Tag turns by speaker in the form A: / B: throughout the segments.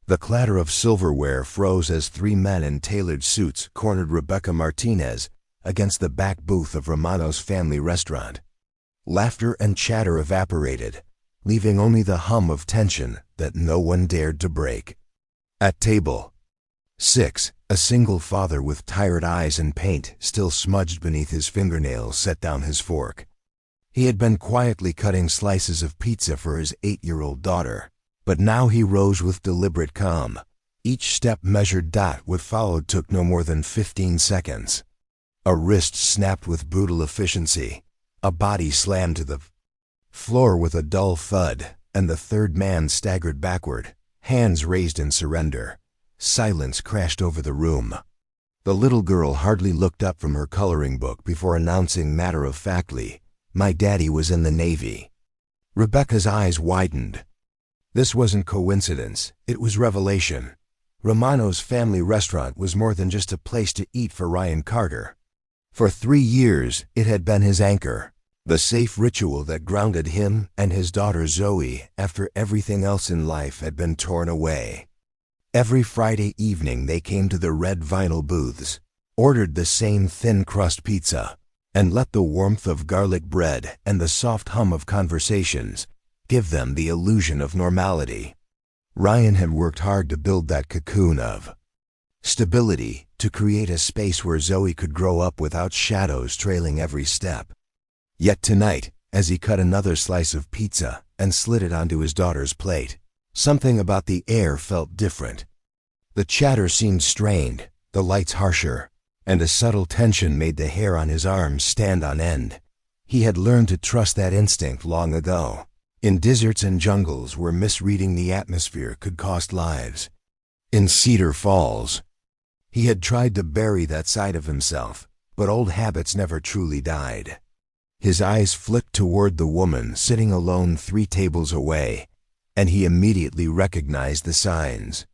A: The clatter of silverware froze as three men in tailored suits cornered Rebecca Martinez against the back booth of Romano's family restaurant. Laughter and chatter evaporated, leaving only the hum of tension that no one dared to break. At table 6, a single father with tired eyes and paint still smudged beneath his fingernails set down his fork. He had been quietly cutting slices of pizza for his 8-year-old daughter, but now he rose with deliberate calm. Each step measured. What followed took no more than 15 seconds. A wrist snapped with brutal efficiency. A body slammed to the floor with a dull thud, and the third man staggered backward, hands raised in surrender. Silence crashed over the room. The little girl hardly looked up from her coloring book before announcing matter-of-factly, "My daddy was in the Navy." Rebecca's eyes widened. This wasn't coincidence, it was revelation. Romano's family restaurant was more than just a place to eat for Ryan Carter. For 3 years, it had been his anchor, the safe ritual that grounded him and his daughter Zoe after everything else in life had been torn away. Every Friday evening they came to the red vinyl booths, ordered the same thin-crust pizza, and let the warmth of garlic bread and the soft hum of conversations give them the illusion of normality. Ryan had worked hard to build that cocoon of stability, to create a space where Zoe could grow up without shadows trailing every step. Yet tonight, as he cut another slice of pizza and slid it onto his daughter's plate, something about the air felt different. The chatter seemed strained, the lights harsher, and a subtle tension made the hair on his arms stand on end. He had learned to trust that instinct long ago, in deserts and jungles where misreading the atmosphere could cost lives. In Cedar Falls, he had tried to bury that side of himself, but old habits never truly died. His eyes flicked toward the woman sitting alone 3 tables away, and he immediately recognized the signs.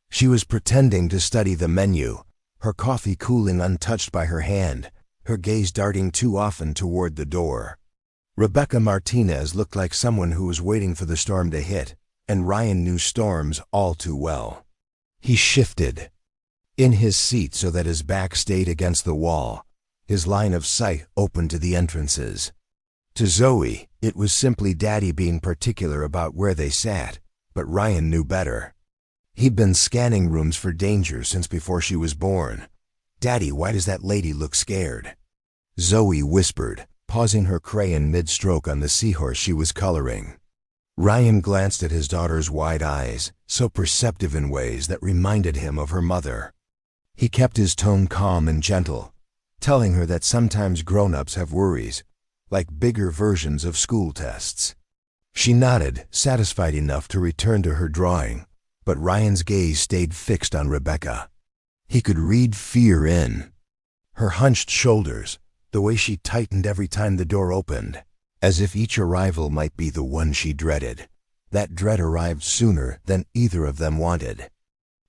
A: She was pretending to study the menu, her coffee cooling untouched by her hand, her gaze darting too often toward the door. Rebecca Martinez looked like someone who was waiting for the storm to hit, and Ryan knew storms all too well. He shifted in his seat so that his back stayed against the wall, his line of sight open to the entrances. To Zoe, it was simply Daddy being particular about where they sat, but Ryan knew better. He'd been scanning rooms for danger since before she was born. "Daddy, why does that lady look scared?" Zoe whispered, pausing her crayon mid-stroke on the seahorse she was coloring. Ryan glanced at his daughter's wide eyes, so perceptive in ways that reminded him of her mother. He kept his tone calm and gentle, telling her that sometimes grown-ups have worries, like bigger versions of school tests. She nodded, satisfied enough to return to her drawing, but Ryan's gaze stayed fixed on Rebecca. He could read fear in her hunched shoulders, the way she tightened every time the door opened, as if each arrival might be the one she dreaded. That dread arrived sooner than either of them wanted.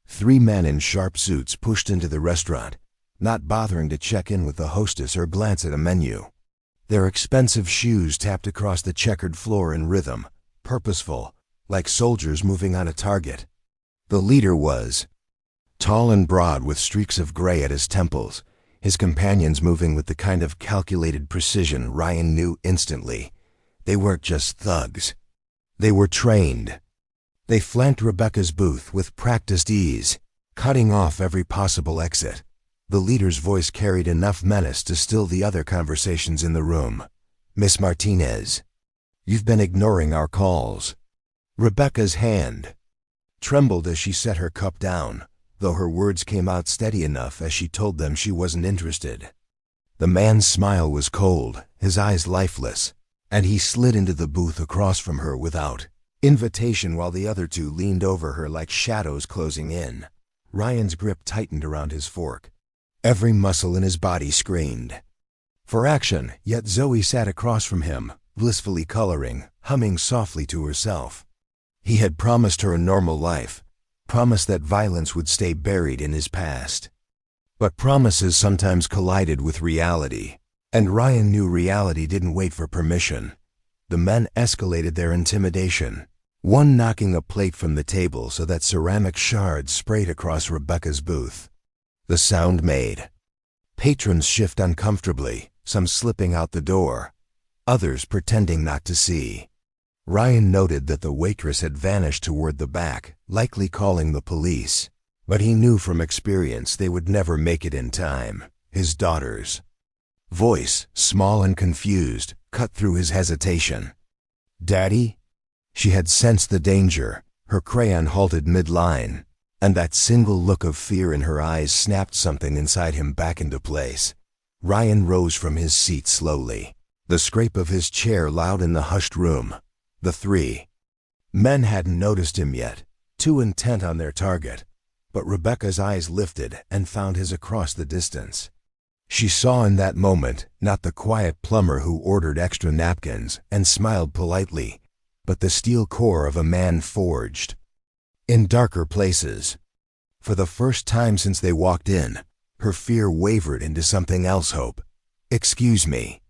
A: 3 men in sharp suits pushed into the restaurant, not bothering to check in with the hostess or glance at a menu. Their expensive shoes tapped across the checkered floor in rhythm, purposeful, like soldiers moving on a target. The leader was tall and broad with streaks of gray at his temples, his companions moving with the kind of calculated precision Ryan knew instantly. They weren't just thugs. They were trained. They flanked Rebecca's booth with practiced ease, cutting off every possible exit. The leader's voice carried enough menace to still the other conversations in the room. "Miss Martinez, you've been ignoring our calls." Rebecca's hand trembled as she set her cup down, though her words came out steady enough as she told them she wasn't interested. The man's smile was cold, his eyes lifeless, and he slid into the booth across from her without invitation while the other 2 leaned over her like shadows closing in. Ryan's grip tightened around his fork. Every muscle in his body screamed for action, yet Zoe sat across from him, blissfully coloring, humming softly to herself. He had promised her a normal life, promised that violence would stay buried in his past. But promises sometimes collided with reality, and Ryan knew reality didn't wait for permission. The men escalated their intimidation. one knocking a plate from the table so that ceramic shards sprayed across Rebecca's booth. The sound made patrons shift uncomfortably, some slipping out the door, others pretending not to see. Ryan noted that the waitress had vanished toward the back, likely calling the police, but he knew from experience they would never make it in time. His daughter's voice, small and confused, cut through his hesitation. "Daddy?" She had sensed the danger. Her crayon halted mid-line, and that single look of fear in her eyes snapped something inside him back into place. Ryan rose from his seat slowly, the scrape of his chair loud in the hushed room. The three men hadn't noticed him yet, too intent on their target, but Rebecca's eyes lifted and found his across the distance. She saw in that moment not the quiet plumber who ordered extra napkins and smiled politely, but the steel core of a man forged in darker places. For the first time since they walked in, her fear wavered into something else. Hope. "Excuse me."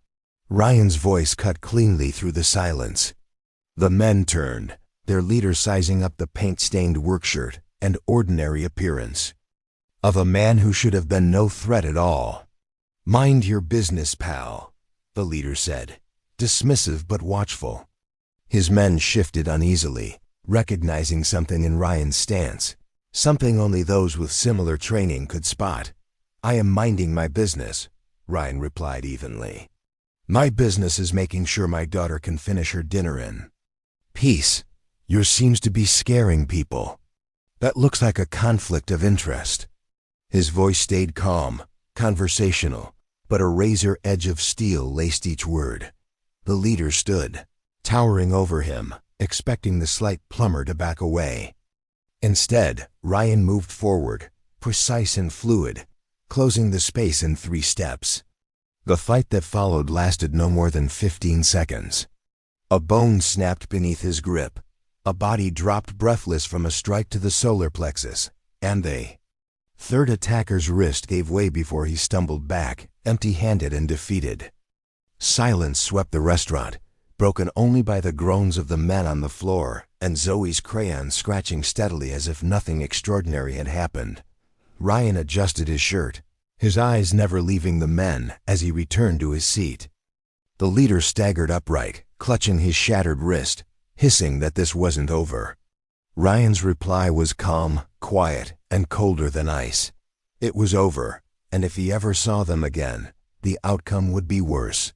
A: Ryan's voice cut cleanly through the silence. The men turned, their leader sizing up the paint-stained workshirt and ordinary appearance of a man who should have been no threat at all. "Mind your business, pal," the leader said, dismissive but watchful. His men shifted uneasily, recognizing something in Ryan's stance, something only those with similar training could spot. "I am minding my business," Ryan replied evenly. "My business is making sure my daughter can finish her dinner in peace. Yours seems to be scaring people. That looks like a conflict of interest." His voice stayed calm, conversational, but a razor edge of steel laced each word. The leader stood, towering over him, expecting the slight plumber to back away. Instead, Ryan moved forward, precise and fluid, closing the space in 3 steps. The fight that followed lasted no more than 15 seconds. A bone snapped beneath his grip, a body dropped breathless from a strike to the solar plexus, and the third attacker's wrist gave way before he stumbled back, empty-handed and defeated. Silence swept the restaurant, broken only by the groans of the men on the floor and Zoe's crayon scratching steadily as if nothing extraordinary had happened. Ryan adjusted his shirt, his eyes never leaving the men as he returned to his seat. The leader staggered upright, clutching his shattered wrist, hissing that this wasn't over. Ryan's reply was calm, quiet, and colder than ice. It was over, and if he ever saw them again, the outcome would be worse.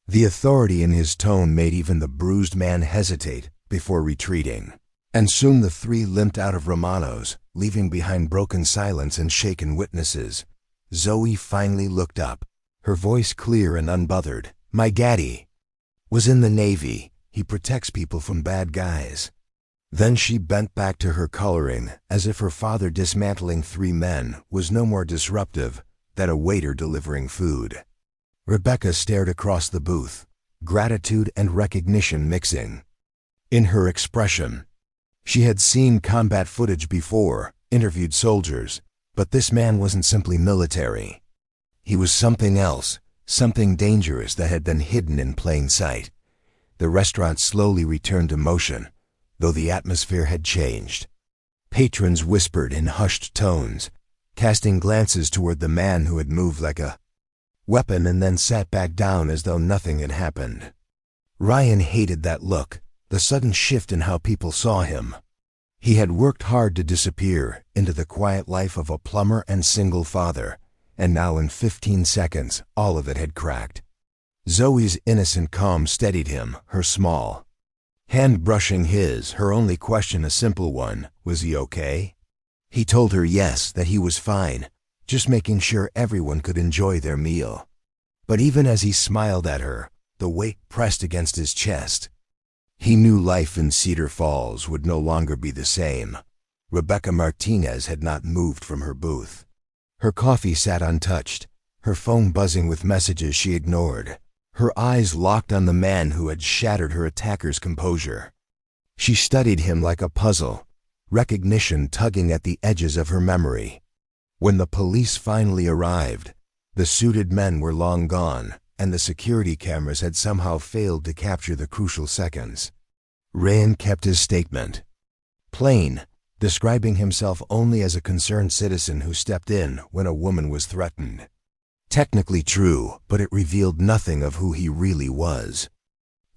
A: The authority in his tone made even the bruised man hesitate before retreating, and soon the three limped out of Romano's, leaving behind broken silence and shaken witnesses. Zoe finally looked up, her voice clear and unbothered. "My daddy was in the Navy. He protects people from bad guys." Then she bent back to her coloring, as if her father dismantling 3 men was no more disruptive than a waiter delivering food. Rebecca stared across the booth, gratitude and recognition mixing in her expression. She had seen combat footage before, interviewed soldiers, but this man wasn't simply military. He was something else, something dangerous that had been hidden in plain sight. The restaurant slowly returned to motion, though the atmosphere had changed. Patrons whispered in hushed tones, casting glances toward the man who had moved like a weapon and then sat back down as though nothing had happened. Ryan hated that look, the sudden shift in how people saw him. He had worked hard to disappear into the quiet life of a plumber and single father, and now in 15 seconds all of it had cracked. Zoe's innocent calm steadied him, her small hand brushing his, her only question a simple one: was he okay? He told her yes, that he was fine, just making sure everyone could enjoy their meal. But even as he smiled at her, the weight pressed against his chest. He knew life in Cedar Falls would no longer be the same. Rebecca Martinez had not moved from her booth. Her coffee sat untouched, her phone buzzing with messages she ignored, her eyes locked on the man who had shattered her attacker's composure. She studied him like a puzzle, recognition tugging at the edges of her memory. When the police finally arrived, the suited men were long gone, and the security cameras had somehow failed to capture the crucial seconds. Ryan kept his statement plain, describing himself only as a concerned citizen who stepped in when a woman was threatened. Technically true, but it revealed nothing of who he really was.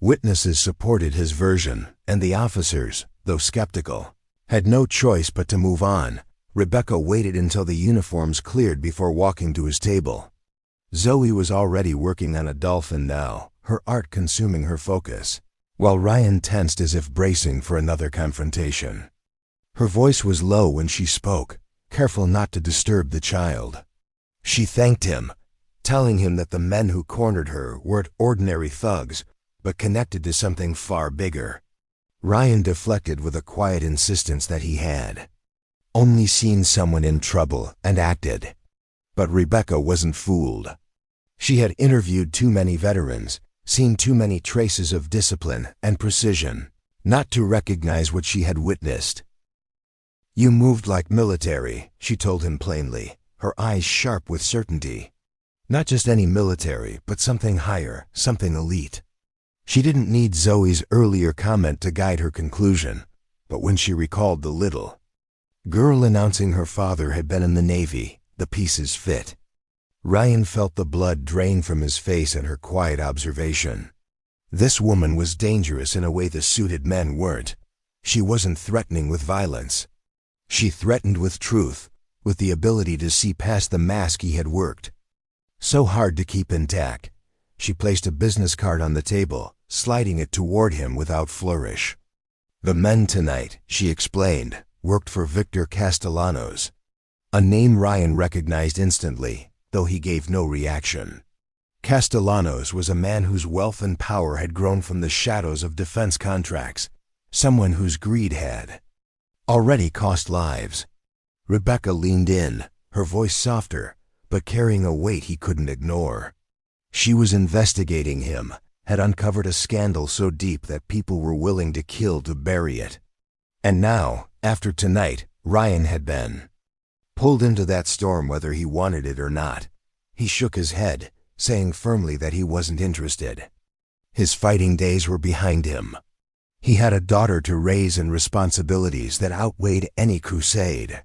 A: Witnesses supported his version, and the officers, though skeptical, had no choice but to move on. Rebecca waited until the uniforms cleared before walking to his table. Zoe was already working on a dolphin now, her art consuming her focus, while Ryan tensed as if bracing for another confrontation. Her voice was low when she spoke, careful not to disturb the child. She thanked him, telling him that the men who cornered her weren't ordinary thugs, but connected to something far bigger. Ryan deflected with a quiet insistence that he had only seen someone in trouble and acted. But Rebecca wasn't fooled. She had interviewed too many veterans, seen too many traces of discipline and precision, not to recognize what she had witnessed. "You moved like military," she told him plainly, her eyes sharp with certainty. Not just any military, but something higher, something elite. She didn't need Zoe's earlier comment to guide her conclusion, but when she recalled the little girl announcing her father had been in the Navy, the pieces fit. Ryan felt the blood drain from his face at her quiet observation. This woman was dangerous in a way the suited men weren't. She wasn't threatening with violence. She threatened with truth, with the ability to see past the mask he had worked so hard to keep intact. She placed a business card on the table, sliding it toward him without flourish. "The men tonight," she explained, "worked for Victor Castellanos," a name Ryan recognized instantly, though he gave no reaction. Castellanos was a man whose wealth and power had grown from the shadows of defense contracts, someone whose greed had already cost lives. Rebecca leaned in, her voice softer, but carrying a weight he couldn't ignore. She was investigating him, had uncovered a scandal so deep that people were willing to kill to bury it. And now, after tonight, Ryan had been pulled into that storm whether he wanted it or not. He shook his head, saying firmly that he wasn't interested. His fighting days were behind him. He had a daughter to raise and responsibilities that outweighed any crusade.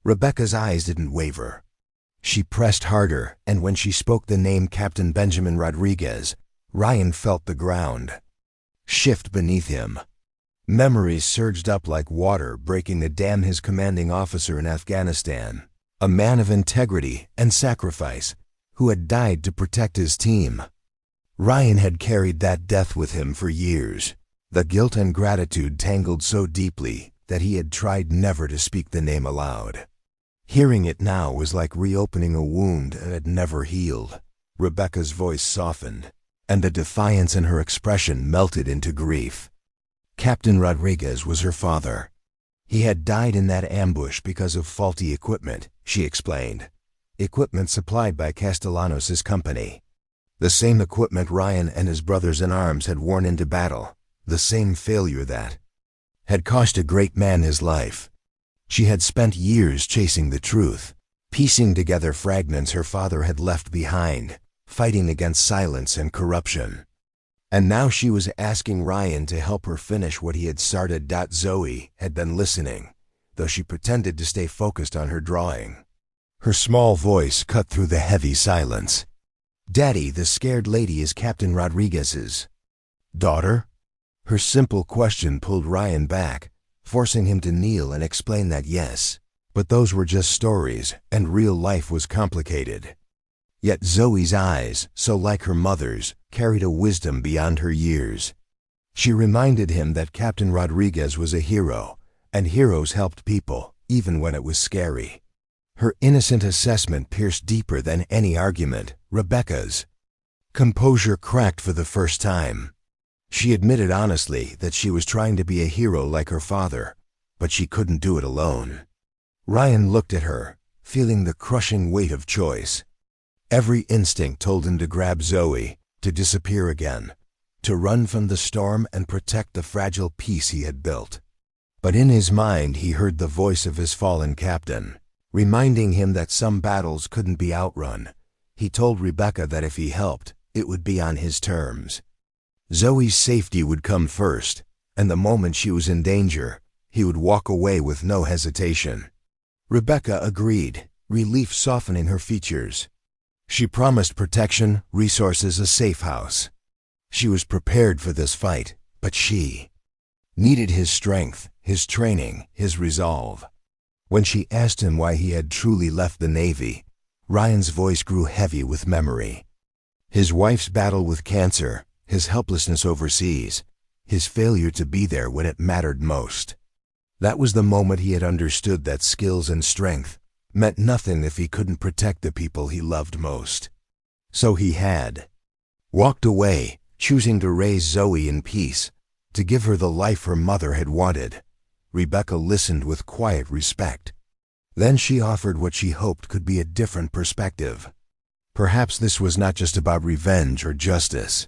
A: Rebecca's eyes didn't waver. She pressed harder, and when she spoke the name Captain Benjamin Rodriguez, Ryan felt the ground shift beneath him. Memories surged up like water breaking the dam. His commanding officer in Afghanistan, a man of integrity and sacrifice, who had died to protect his team. Ryan had carried that death with him for years, the guilt and gratitude tangled so deeply that he had tried never to speak the name aloud. Hearing it now was like reopening a wound that had never healed. Rebecca's voice softened, and the defiance in her expression melted into grief. Captain Rodriguez was her father. He had died in that ambush because of faulty equipment, she explained. Equipment supplied by Castellanos' company. The same equipment Ryan and his brothers-in-arms had worn into battle. The same failure that had cost a great man his life. She had spent years chasing the truth, piecing together fragments her father had left behind, fighting against silence and corruption. And now she was asking Ryan to help her finish what he had started. Zoe had been listening, though she pretended to stay focused on her drawing. Her small voice cut through the heavy silence. "Daddy, the scared lady is Captain Rodriguez's daughter?" Her simple question pulled Ryan back, forcing him to kneel and explain that yes, but those were just stories, and real life was complicated. Yet Zoe's eyes, so like her mother's, carried a wisdom beyond her years. She reminded him that Captain Rodriguez was a hero, and heroes helped people, even when it was scary. Her innocent assessment pierced deeper than any argument. Rebecca's composure cracked for the first time. She admitted honestly that she was trying to be a hero like her father, but she couldn't do it alone. Ryan looked at her, feeling the crushing weight of choice. Every instinct told him to grab Zoe, to disappear again, to run from the storm and protect the fragile peace he had built. But in his mind he heard the voice of his fallen captain, reminding him that some battles couldn't be outrun. He told Rebecca that if he helped, it would be on his terms. Zoe's safety would come first, and the moment she was in danger, he would walk away with no hesitation. Rebecca agreed, relief softening her features. She promised protection, resources, a safe house. She was prepared for this fight, but she needed his strength, his training, his resolve. When she asked him why he had truly left the Navy, Ryan's voice grew heavy with memory. His wife's battle with cancer, his helplessness overseas, his failure to be there when it mattered most. That was the moment he had understood that skills and strength meant nothing if he couldn't protect the people he loved most. So he had walked away, choosing to raise Zoe in peace, to give her the life her mother had wanted. Rebecca listened with quiet respect. Then she offered what she hoped could be a different perspective. Perhaps this was not just about revenge or justice,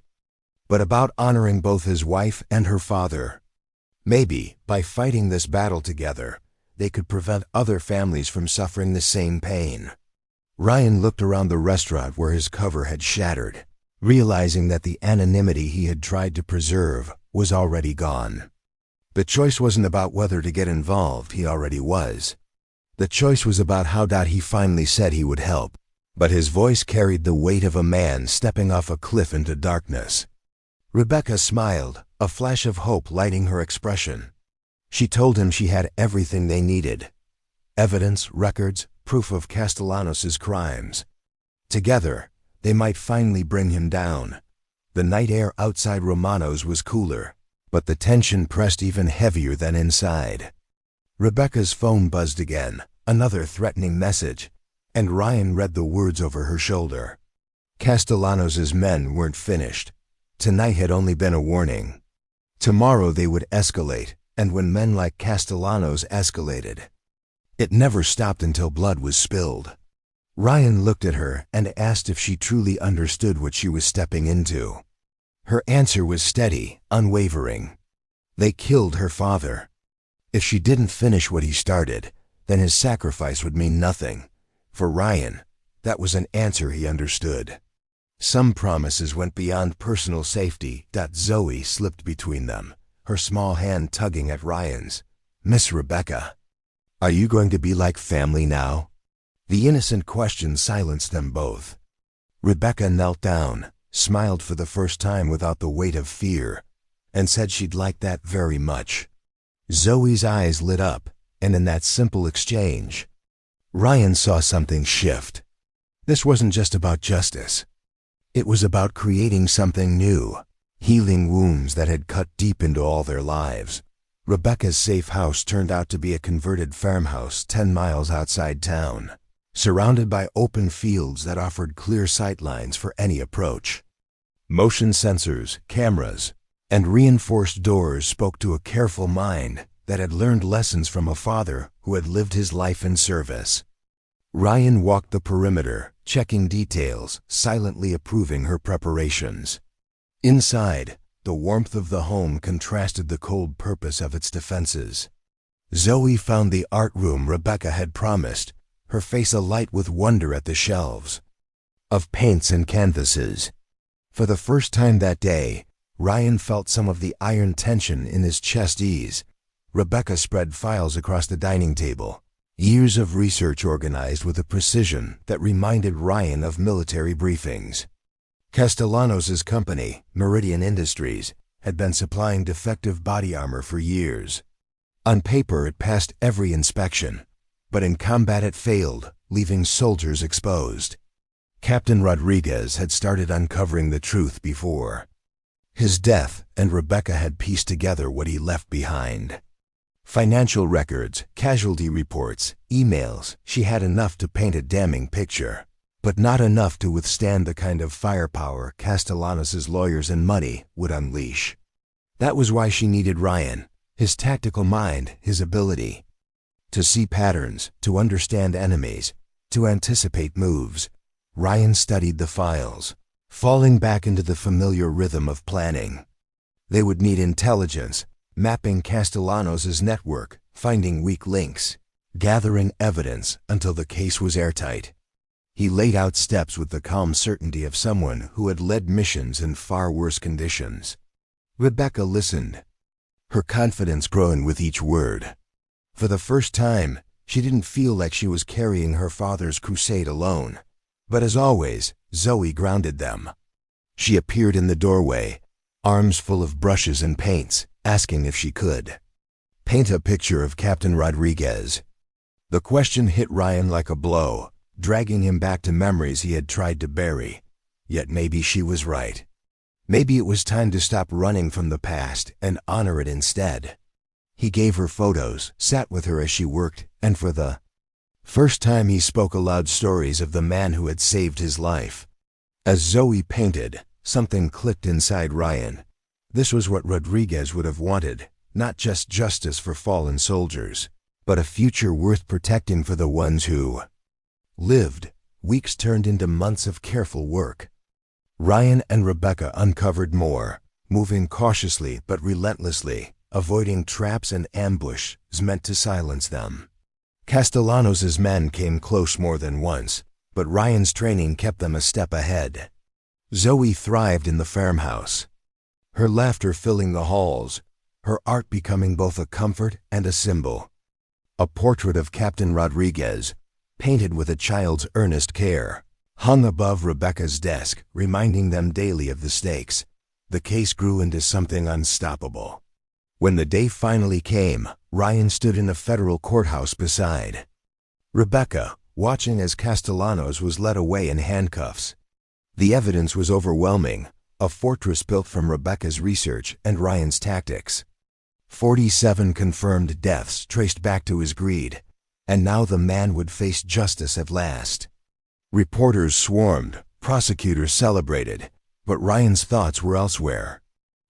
A: but about honoring both his wife and her father. Maybe, by fighting this battle together, they could prevent other families from suffering the same pain. Ryan looked around the restaurant where his cover had shattered, realizing that the anonymity he had tried to preserve was already gone. The choice wasn't about whether to get involved, he already was. The choice was about how he finally said he would help, but his voice carried the weight of a man stepping off a cliff into darkness. Rebecca smiled, a flash of hope lighting her expression. She told him she had everything they needed: evidence, records, proof of Castellanos' crimes. Together, they might finally bring him down. The night air outside Romano's was cooler, but the tension pressed even heavier than inside. Rebecca's phone buzzed again, another threatening message, and Ryan read the words over her shoulder. Castellanos' men weren't finished. Tonight had only been a warning. Tomorrow they would escalate, and when men like Castellanos escalated, it never stopped until blood was spilled. Ryan looked at her and asked if she truly understood what she was stepping into. Her answer was steady, unwavering. They killed her father. If she didn't finish what he started, then his sacrifice would mean nothing. For Ryan, that was an answer he understood. Some promises went beyond personal safety. Zoe slipped between them, her small hand tugging at Ryan's. "Miss Rebecca, are you going to be like family now?" The innocent question silenced them both. Rebecca knelt down, smiled for the first time without the weight of fear, and said she'd like that very much. Zoe's eyes lit up, and in that simple exchange, Ryan saw something shift. This wasn't just about justice. It was about creating something new, healing wounds that had cut deep into all their lives. Rebecca's safe house turned out to be a converted farmhouse 10 miles outside town, surrounded by open fields that offered clear sightlines for any approach. Motion sensors, cameras, and reinforced doors spoke to a careful mind that had learned lessons from a father who had lived his life in service. Ryan walked the perimeter, checking details, silently approving her preparations. Inside, the warmth of the home contrasted the cold purpose of its defenses. Zoe found the art room Rebecca had promised, her face alight with wonder at the shelves of paints and canvases. For the first time that day, Ryan felt some of the iron tension in his chest ease. Rebecca spread files across the dining table, years of research organized with a precision that reminded Ryan of military briefings. Castellanos' company, Meridian Industries, had been supplying defective body armor for years. On paper it passed every inspection, but in combat it failed, leaving soldiers exposed. Captain Rodriguez had started uncovering the truth before his death, and Rebecca had pieced together what he left behind. Financial records, casualty reports, emails. She had enough to paint a damning picture, but not enough to withstand the kind of firepower Castellanos' lawyers and money would unleash. That was why she needed Ryan, his tactical mind, his ability to see patterns, to understand enemies, to anticipate moves. Ryan studied the files, falling back into the familiar rhythm of planning. They would need intelligence, mapping Castellanos' network, finding weak links, gathering evidence until the case was airtight. He laid out steps with the calm certainty of someone who had led missions in far worse conditions. Rebecca listened, her confidence growing with each word. For the first time, she didn't feel like she was carrying her father's crusade alone. But as always, Zoe grounded them. She appeared in the doorway, arms full of brushes and paints, asking if she could paint a picture of Captain Rodriguez. The question hit Ryan like a blow, dragging him back to memories he had tried to bury. Yet maybe she was right. Maybe it was time to stop running from the past and honor it instead. He gave her photos, sat with her as she worked, and for the first time he spoke aloud stories of the man who had saved his life. As Zoe painted, something clicked inside Ryan. This was what Rodriguez would have wanted, not just justice for fallen soldiers, but a future worth protecting for the ones who lived. Weeks turned into months of careful work. Ryan and Rebecca uncovered more, moving cautiously but relentlessly, avoiding traps and ambushes meant to silence them. Castellanos' men came close more than once, but Ryan's training kept them a step ahead. Zoe thrived in the farmhouse, her laughter filling the halls, her art becoming both a comfort and a symbol. A portrait of Captain Rodriguez, painted with a child's earnest care, hung above Rebecca's desk, reminding them daily of the stakes. The case grew into something unstoppable. When the day finally came, Ryan stood in a federal courthouse beside Rebecca, watching as Castellanos was led away in handcuffs. The evidence was overwhelming, a fortress built from Rebecca's research and Ryan's tactics. 47 confirmed deaths traced back to his greed, and now the man would face justice at last. Reporters swarmed, prosecutors celebrated, but Ryan's thoughts were elsewhere.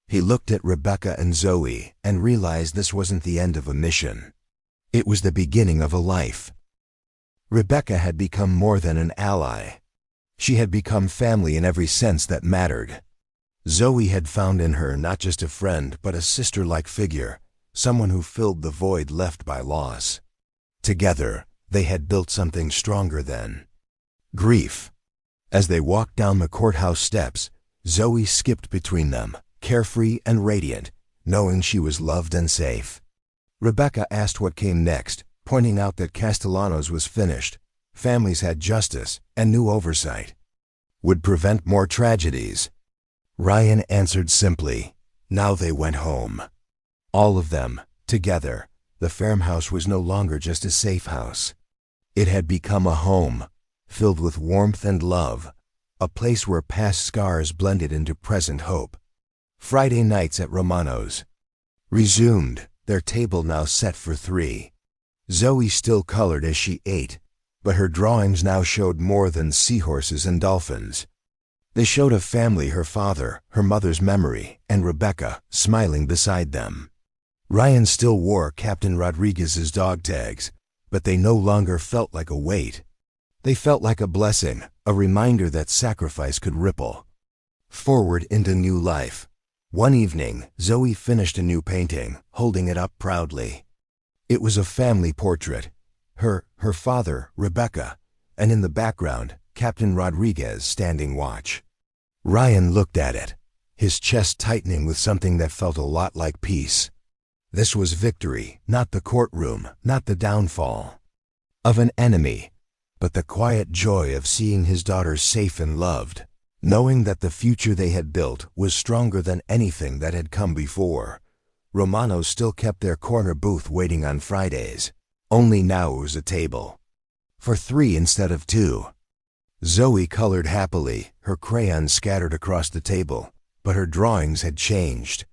A: He looked at Rebecca and Zoe and realized this wasn't the end of a mission. It was the beginning of a life. Rebecca had become more than an ally. She had become family in every sense that mattered. Zoe had found in her not just a friend but a sister-like figure, someone who filled the void left by loss. Together, they had built something stronger than grief. As they walked down the courthouse steps, Zoe skipped between them, carefree and radiant, knowing she was loved and safe. Rebecca asked what came next, pointing out that Castellanos was finished, families had justice, and new oversight would prevent more tragedies. Ryan answered simply, now they went home. All of them, together. The farmhouse was no longer just a safe house. It had become a home, filled with warmth and love, a place where past scars blended into present hope. Friday nights at Romano's resumed, their table now set for 3. Zoe still colored as she ate, but her drawings now showed more than seahorses and dolphins. They showed a family, her father, her mother's memory, and Rebecca, smiling beside them. Ryan still wore Captain Rodriguez's dog tags, but they no longer felt like a weight. They felt like a blessing, a reminder that sacrifice could ripple forward into new life. One evening, Zoe finished a new painting, holding it up proudly. It was a family portrait, her father, Rebecca, and in the background, Captain Rodriguez standing watch. Ryan looked at it, his chest tightening with something that felt a lot like peace. This was victory, not the courtroom, not the downfall of an enemy, but the quiet joy of seeing his daughter safe and loved, knowing that the future they had built was stronger than anything that had come before. Romano still kept their corner booth waiting on Fridays, only now it was a table for 3 instead of 2. Zoe colored happily, her crayons scattered across the table, but her drawings had changed.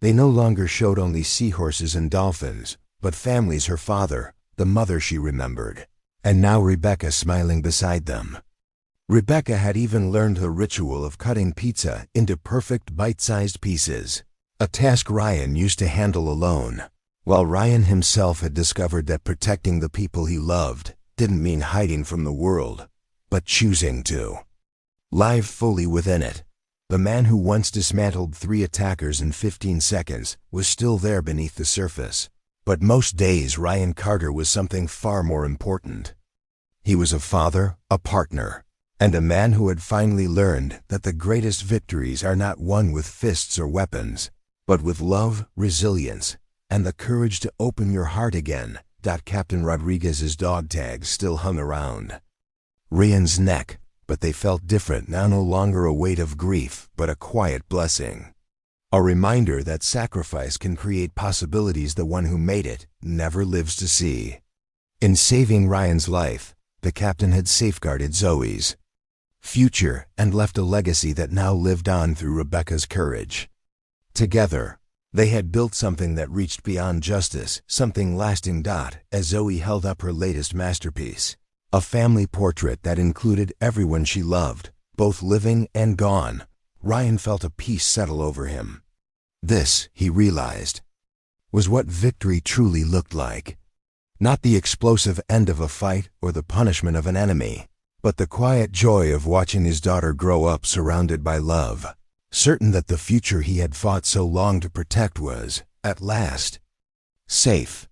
A: They no longer showed only seahorses and dolphins, but families, her father, the mother she remembered, and now Rebecca smiling beside them. Rebecca had even learned the ritual of cutting pizza into perfect bite-sized pieces, a task Ryan used to handle alone, while Ryan himself had discovered that protecting the people he loved didn't mean hiding from the world, but choosing to live fully within it. The man who once dismantled 3 attackers in 15 seconds was still there beneath the surface. But most days Ryan Carter was something far more important. He was a father, a partner, and a man who had finally learned that the greatest victories are not won with fists or weapons, but with love, resilience, and the courage to open your heart again. Captain Rodriguez's dog tags still hung around Ryan's neck, but they felt different now, no longer a weight of grief, but a quiet blessing. A reminder that sacrifice can create possibilities the one who made it never lives to see. In saving Ryan's life, the captain had safeguarded Zoe's future and left a legacy that now lived on through Rebecca's courage. Together, they had built something that reached beyond justice, something lasting. As Zoe held up her latest masterpiece, a family portrait that included everyone she loved, both living and gone, Ryan felt a peace settle over him. This, he realized, was what victory truly looked like. Not the explosive end of a fight or the punishment of an enemy, but the quiet joy of watching his daughter grow up surrounded by love, certain that the future he had fought so long to protect was, at last, safe.